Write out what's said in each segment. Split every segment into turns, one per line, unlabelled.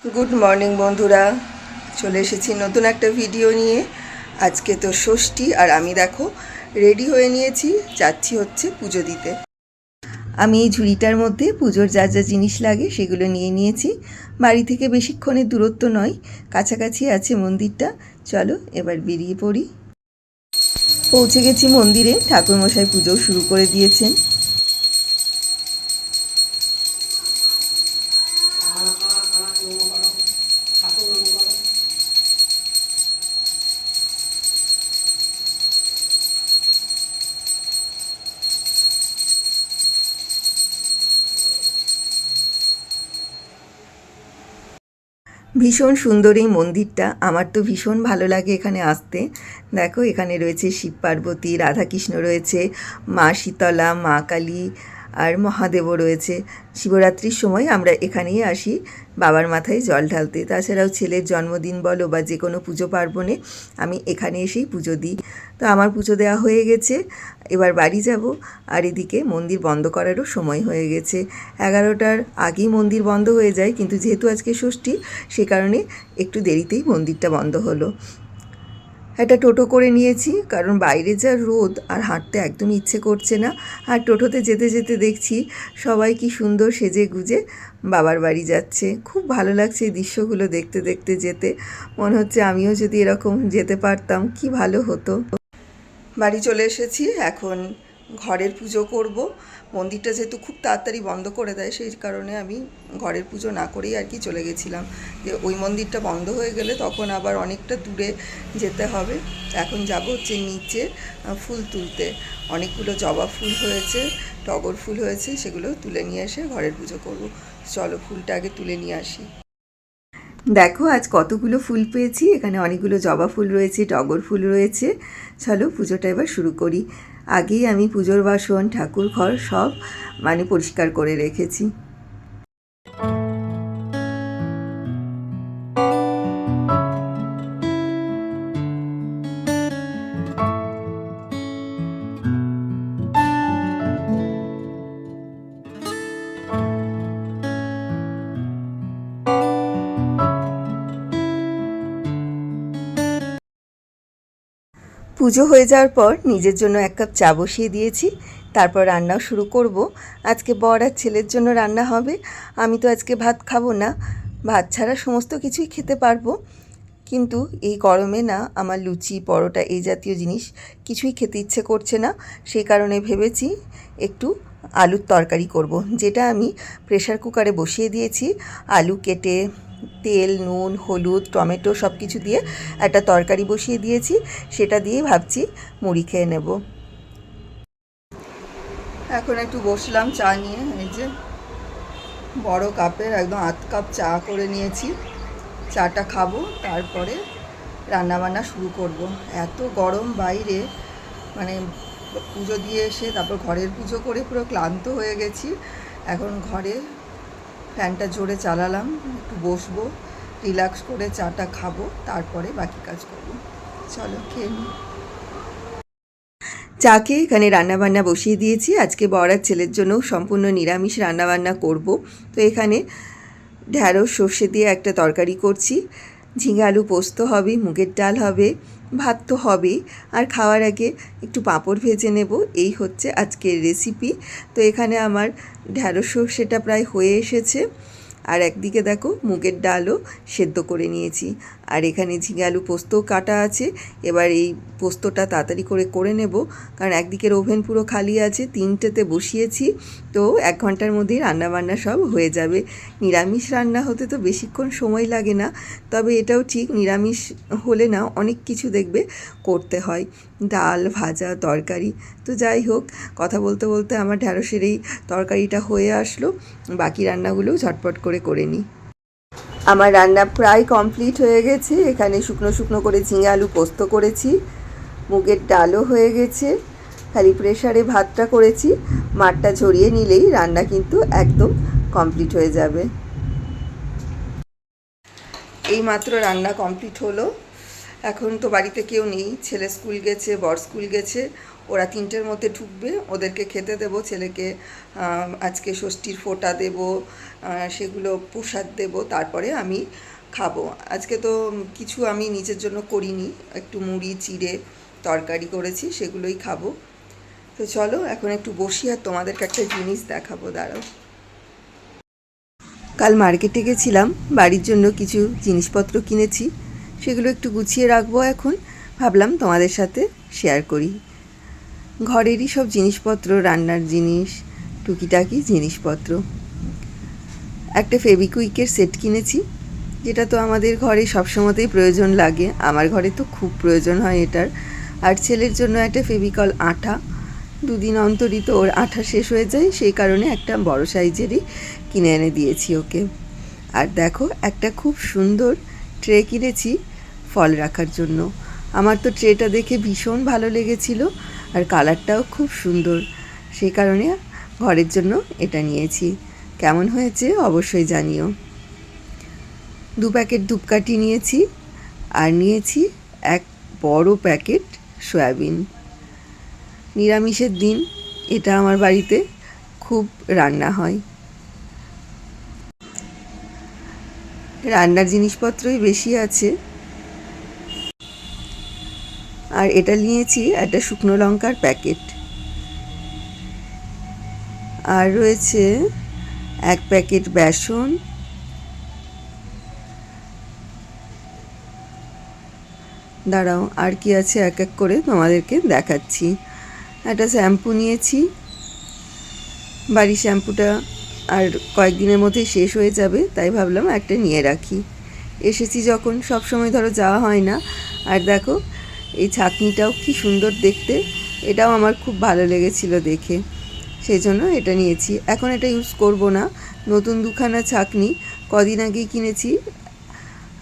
Good morning বন্ধুরা, চলে এসেছি নতুন একটা ভিডিও নিয়ে। আজকে তো ষষ্ঠী আর আমি দেখো রেডি হয়ে নিয়েছি, যাচ্ছি হচ্ছে পুজো দিতে। আমি এই ঝুড়িটার মধ্যে পুজোর যা যা জিনিস লাগে সেগুলো নিয়ে নিয়েছি। বাড়ি থেকে বেশিক্ষণের দূরত্ব নয়, কাছাকাছি আছে মন্দিরটা। চলো এবার বেরিয়ে পড়ি। পৌঁছে গেছি মন্দিরে, ঠাকুরমশাই পুজো শুরু করে দিয়েছেন। ভীষণ সুন্দর এই মন্দিরটা, আমার তো ভীষণ ভালো লাগে এখানে আসতে। দেখো এখানে রয়েছে শিব পার্বতী, রাধাকৃষ্ণ রয়েছে, মা শীতলা, মা কালী আর মহাদেবও রয়েছে। শিবরাত্রির সময় আমরা এখানেই আসি বাবার মাথায় জল ঢালতে। তাছাড়াও ছেলের জন্মদিন বলো বা যে কোনো পুজো পার্বণে আমি এখানে এসেই পুজো দিই। তো আমার পুজো দেওয়া হয়ে গেছে, এবার বাড়ি যাব। আর এদিকে মন্দির বন্ধ করারও সময় হয়ে গেছে। 11টার আগেই মন্দির বন্ধ হয়ে যায়, কিন্তু যেহেতু আজকে ষষ্ঠী সে কারণে একটু দেরিতেই মন্দিরটা বন্ধ হলো। একটা টোটো করে নিয়েছি, কারণ বাইরে যা রোদ আর হাঁটতে একদম ইচ্ছে করছে না। আর টোটোতে যেতে যেতে দেখছি সবাই কি সুন্দর সেজে গুজে বাবার বাড়ি যাচ্ছে। খুব ভালো লাগছে এই দৃশ্যগুলো দেখতে দেখতে যেতে। মনে হচ্ছে আমিও যদি এরকম যেতে পারতাম কি ভালো হতো। বাড়ি চলে এসেছি, এখন ঘরের পুজো করব। মন্দিরটা যেহেতু খুব তাড়াতাড়ি বন্ধ করে দেয়, সেই কারণে আমি ঘরের পুজো না করেই আর কি চলে গেছিলাম, যে ওই মন্দিরটা বন্ধ হয়ে গেলে তখন আবার অনেকটা দূরে যেতে হবে। এখন যাব হচ্ছে নিচে ফুল তুলতে। অনেকগুলো জবা ফুল হয়েছে, টগর ফুল হয়েছে, সেগুলো তুলে নিয়ে এসে ঘরের পুজো করব। চলো ফুলটা আগে তুলে নিয়ে আসি। দেখো আজ কতগুলো ফুল পেয়েছি, এখানে অনেকগুলো জবা ফুল রয়েছে, টগর ফুল রয়েছে। চলো পুজোটা এবার শুরু করি। আগেই আমি পুজোর বাসন, ঠাকুর ঘর সব পরিষ্কার করে রেখেছি। পুজো হয়ে যাওয়ার পর নিজের জন্য 1 কাপ চা বসিয়ে দিয়েছি, তারপর রান্নাও শুরু করব। আজকে বর আর ছেলের জন্য রান্না হবে। আমি তো আজকে ভাত খাবো না, ভাত ছাড়া সমস্ত কিছুই খেতে পারবো, কিন্তু এই গরমে না আমার লুচি, পরোটা এই জাতীয় জিনিস কিছুই খেতে ইচ্ছে করছে না। সেই কারণে ভেবেছি একটু আলুর তরকারি করব, যেটা আমি প্রেসার কুকারে বসিয়ে দিয়েছি। আলু কেটে তেল, নুন, হলুদ, টমেটো সব কিছু দিয়ে একটা তরকারি বসিয়ে দিয়েছি, সেটা দিয়েই ভাবছি মুড়ি খেয়ে নেব। এখন একটু বসলাম চা নিয়ে, এই যে বড় কাপের একদম 1/2 কাপ চা করে নিয়েছি। চাটা খাবো, তারপরে রান্নাবান্না শুরু করব। এত গরম বাইরে, পুজো দিয়ে এসে তারপর ঘরের পুজো করে পুরো ক্লান্ত হয়ে গেছি। এখন ঘরে ফ্যানটা জোরে চালালাম, একটু বসবো, রিল্যাক্স করে চাটা খাবো, তারপরে বাকি কাজ করব। চলো খেয়ে নিই। চাকে এখানে রান্নাবান্না বসিয়ে দিয়েছি। আজকে বর আর ছেলের জন্য সম্পূর্ণ নিরামিষ রান্নাবান্না করব। তো এখানে ঢ্যাঁড়স সর্ষে দিয়ে একটা তরকারি করছি, ঝিঙে আলু পোস্ত হবে, মুগের ডাল হবে, ভাত তো হবেই, আর খাওয়ার আগে একটু পাঁপড় ভেজে নেব। এই হচ্ছে আজকের রেসিপি। তো এখানে আমার ঢ্যাঁড়স সর্ষেটা প্রায় হয়ে এসেছে, আর একদিকে দেখো মুগের ডালও সেদ্ধ করে নিয়েছি, আর এখানে ঝিঙে আলু পোস্তও কাটা আছে। এবার এই পোস্তটা তাড়াতাড়ি করে নেব, কারণ একদিকের ওভেন পুরো খালি আছে, 3টেতে বসিয়েছি। তো 1 ঘন্টার মধ্যেই রান্নাবান্না সব হয়ে যাবে। নিরামিষ রান্না হতে তো বেশিক্ষণ সময় লাগে না, তবে এটাও ঠিক নিরামিষ হলে না অনেক কিছু দেখবে করতে হয়, ডাল, ভাজা, তরকারি। তো যাই হোক, কথা বলতে বলতে আমার ঢ্যাঁড়সের এই তরকারিটা হয়ে আসলো, বাকি রান্নাগুলোও ঝটপট করে নিই। আমার রান্না প্রায় কমপ্লিট হয়ে গেছে। এখানে শুকনো শুকনো করে ঝিঙে আলু পোস্ত করেছি, মুগের ডালও হয়ে গেছে, খালি প্রেসারে ভাতটা করেছি। মাঠটা ঝরিয়ে নিলেই রান্না কিন্তু একদম কমপ্লিট হয়ে যাবে। এই মাত্র রান্না কমপ্লিট হলো। এখন তো বাড়িতে কেউ নেই, ছেলে স্কুল গেছে, বর স্কুল গেছে, ওরা 3টের মধ্যে ঢুকবে, ওদেরকে খেতে দেবো। ছেলেকে আজকে ষষ্ঠীর ফোঁটা দেবো, সেগুলো প্রসাদ দেবো, তারপরে আমি খাবো। আজকে তো কিছু আমি নিজের জন্য করিনি, একটু মুড়ি চিড়ে তরকারি করেছি, সেগুলোই খাবো। তো চলো এখন একটু বসি আর তোমাদেরকে একটা জিনিস দেখাবো, দাঁড়াও। কাল মার্কেটে গেছিলাম, বাড়ির জন্য কিছু জিনিসপত্র কিনেছি, সেগুলো একটু গুছিয়ে রাখবো। এখন ভাবলাম তোমাদের সাথে শেয়ার করি। ঘরেরই সব জিনিসপত্র, রান্নার জিনিস, টুকিটাকি জিনিসপত্র। একটা ফেবিকুইকের সেট কিনেছি, যেটা তো আমাদের ঘরে সবসময়তেই প্রয়োজন লাগে, আমার ঘরে তো খুব প্রয়োজন হয় এটার। আর ছেলের জন্য একটা ফেভিকল আঠা, দুদিন অন্তরই তো ওর আঠা শেষ হয়ে যায়, সেই কারণে একটা বড় সাইজেরই কিনে এনে দিয়েছি ওকে। আর দেখো একটা খুব সুন্দর ট্রে কিনেছি ফল রাখার জন্য। আমার তো ট্রেটা দেখে ভীষণ ভালো লেগেছিল, আর কালারটাও খুব সুন্দর, সেই কারণে ঘরের জন্য এটা নিয়েছি। কেমন হয়েছে অবশ্যই জানিও। 2 প্যাকেট ধূপকাঠি নিয়েছি, আর নিয়েছি এক বড় প্যাকেট সয়াবিন। নিরামিষের দিন এটা আমার বাড়িতে খুব রান্না হয়, রান্নার জিনিসপত্রই বেশি আছে। আর এটা নিয়েছি একটা শুকনো লঙ্কার প্যাকেট, আর রয়েছে 1 প্যাকেট বেসন, দাঁড়াও আর কি আছে এক এক করে তোমাদেরকে দেখাচ্ছি। একটা শ্যাম্পু নিয়েছি, বাড়ির শ্যাম্পুটা আর কয়েকদিনের মধ্যে শেষ হয়ে যাবে, তাই ভাবলাম একটা নিয়ে রাখি। এসেছি যখন, সব সময় ধরো যাওয়া হয় না। আর দেখো এই ছাঁকনিটাও কি সুন্দর দেখতে, এটাও আমার খুব ভালো লেগেছিল দেখে, সেই জন্য এটা নিয়েছি। এখন এটা ইউজ করব না, নতুন 2খানা ছাঁকনি কদিন আগেই কিনেছি,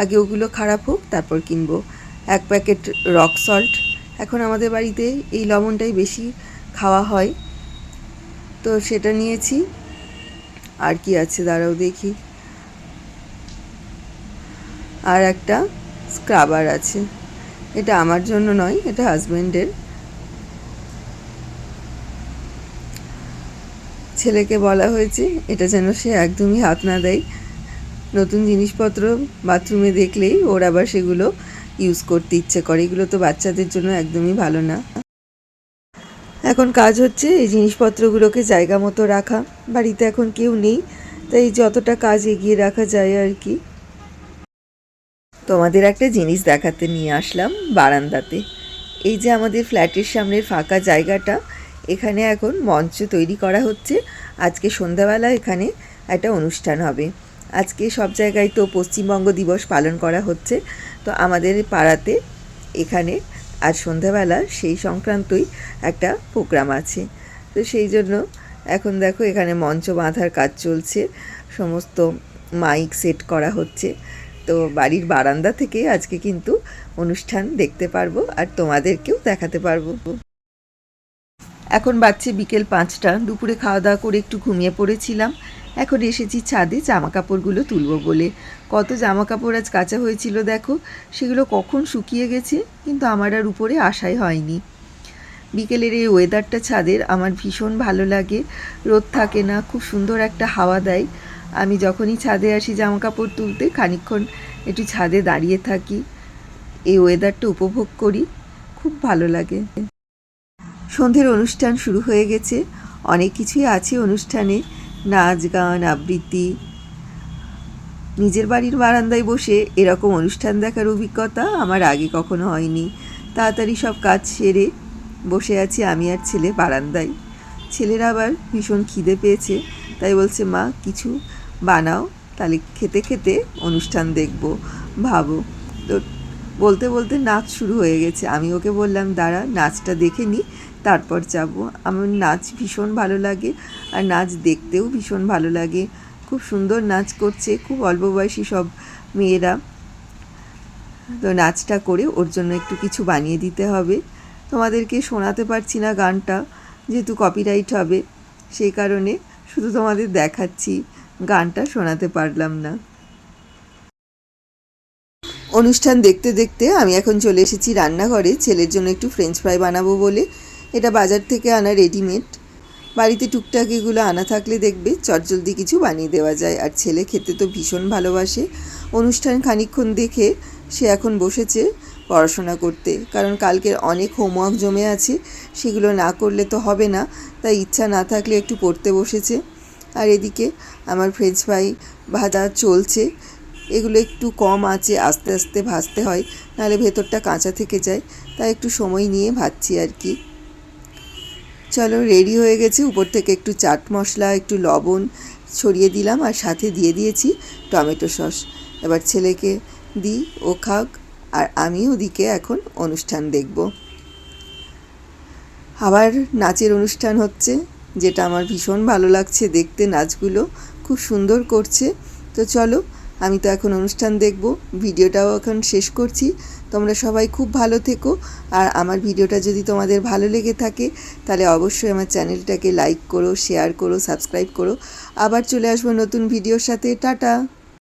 আগে ওগুলো খারাপ হোক তারপর কিনবো। 1 প্যাকেট রক সল্ট, এখন আমাদের বাড়িতে এই লবণটাই বেশি খাওয়া হয়, তো সেটা নিয়েছি। আর কি আছে দাঁড়াও দেখি, আর একটা স্ক্রাবার আছে, এটা আমার জন্য নয়, এটা হাজব্যান্ডের। ছেলেকে বলা হয়েছে এটা যেন সে একদমই হাত না দেয়, নতুন জিনিসপত্র বাথরুমে দেখলেই ওর আবার সেগুলো ইউজ করতে ইচ্ছে করে, এগুলো তো বাচ্চাদের জন্য একদমই ভালো না। এখন কাজ হচ্ছে এই জিনিসপত্রগুলোকে জায়গা মতো রাখা, বাড়িতে এখন কেউ নেই, তাই যতটা কাজ এগিয়ে রাখা যায় আর কি। তোমাদের একটা জিনিস দেখাতে নিয়ে আসলাম বারান্দাতে। এই যে আমাদের ফ্ল্যাটের সামনের ফাঁকা জায়গাটা, এখানে এখন মঞ্চ তৈরি করা হচ্ছে। আজকে সন্ধ্যাবেলা এখানে একটা অনুষ্ঠান হবে। আজকে সব জায়গায় তো পশ্চিমবঙ্গ দিবস পালন করা হচ্ছে, তো আমাদের পাড়াতে এখানে আজ সন্ধ্যাবেলা সেই সংক্রান্তই একটা প্রোগ্রাম আছে। তো সেই জন্য এখন দেখো এখানে মঞ্চ বাঁধার কাজ চলছে, সমস্ত মাইক সেট করা হচ্ছে। তো বাড়ির বারান্দা থেকে আজকে কিন্তু অনুষ্ঠান দেখতে পারবো, আর তোমাদেরকেও দেখাতে পারবো। এখন বাজছে বিকেল 5টা, দুপুরে খাওয়া দাওয়া করে একটু ঘুমিয়ে পড়েছিলাম। এখন এসেছি ছাদে জামা কাপড়গুলো তুলবো বলে। কত জামা কাপড় আজ কাচা হয়েছিল দেখো, সেগুলো কখন শুকিয়ে গেছে, কিন্তু আমার আর উপরে আসাই হয়নি। বিকেলের এই ওয়েদারটা ছাদের আমার ভীষণ ভালো লাগে, রোদ থাকে না, খুব সুন্দর একটা হাওয়া দেয়। আমি যখনই ছাদে আসি জামা কাপড় তুলতে, খানিকক্ষণ একটু ছাদে দাঁড়িয়ে থাকি, এই ওয়েদারটা উপভোগ করি, খুব ভালো লাগে। সন্ধ্যের অনুষ্ঠান শুরু হয়ে গেছে, অনেক কিছুই আছে অনুষ্ঠানে, নাচ গান আবৃত্তি। নিজের বাড়ির বারান্দায় বসে এরকম অনুষ্ঠান দেখার অভিজ্ঞতা আমার আগে কখনো হয়নি। তাড়াতাড়ি সব কাজ সেরে বসে আছি আমি আর ছেলে বারান্দায়। ছেলের আবার ভীষণ খিদে পেয়েছে, তাই বলছে মা কিছু বানাও, তাহলে খেতে খেতে অনুষ্ঠান দেখব, ভাবো। তো বলতে বলতে নাচ শুরু হয়ে গেছে, আমি ওকে বললাম দাঁড়া নাচটা দেখে নিই তারপর যাব। আমার নাচ ভীষণ ভালো লাগে, আর নাচ দেখতেও ভীষণ ভালো লাগে, খুব সুন্দর নাচ করছে, খুব অল্প বয়সী সব মেয়েরা। তো নাচটা করে ওর জন্য একটু কিছু বানিয়ে দিতে হবে। তোমাদেরকে শোনাতে পারছি না গানটা, যেহেতু কপিরাইট হবে, সেই কারণে শুধু তোমাদের দেখাচ্ছি, গানটা শোনাতে পারলাম না। অনুষ্ঠান দেখতে দেখতে আমি এখন চলে এসেছি রান্নাঘরে ছেলের জন্য একটু ফ্রেঞ্চ ফ্রাই বানাবো বলে। এটা বাজার থেকে আনা রেডিমেড। বাড়িতে টুকটাক এগুলো আনা থাকলে দেখবে চটজলদি কিছু বানিয়ে দেওয়া যায়। আর ছেলে খেতে তো ভীষণ ভালোবাসে। অনুষ্ঠান খানিকক্ষণ দেখে সে এখন বসেছে পড়াশোনা করতে, কারণ কালকের অনেক হোমওয়ার্ক জমে আছে, সেগুলো না করলে তো হবে না, তাই ইচ্ছা না থাকলে একটু পড়তে বসেছে। আর এদিকে আমার ফ্রেঞ্চ ফ্রাই ভাজা চলছে। এগুলো একটু কম আঁচে আস্তে আস্তে ভাজতে হয়, নাহলে ভেতরটা কাঁচা থেকে যায়, তাই একটু সময় নিয়ে ভাজছি আর কি। চলো, রেডি হয়ে গেছে। উপর থেকে একটু চাট মশলা, একটু লবণ ছড়িয়ে দিলাম, আর সাথে দিয়ে দিয়েছি টমেটো সস। এবার ছেলেকে দিই, ও খাক, আর আমি ওদিকে এখন অনুষ্ঠান দেখব। আবার নাচের অনুষ্ঠান হচ্ছে, যেটা আমার ভীষণ ভালো লাগছে দেখতে। নাচগুলো খুব সুন্দর করছে। তো চলো, আমি তো এখন অনুষ্ঠান দেখব, ভিডিওটাও এখন শেষ করছি। তোমরা সবাই খুব ভালো থেকো। আর আমার ভিডিওটা যদি তোমাদের ভালো লেগে থাকে তাহলে অবশ্যই আমার চ্যানেলটাকে লাইক করো, শেয়ার করো, সাবস্ক্রাইব করো। আবার চলে আসবো নতুন ভিডিওর সাথে। টাটা।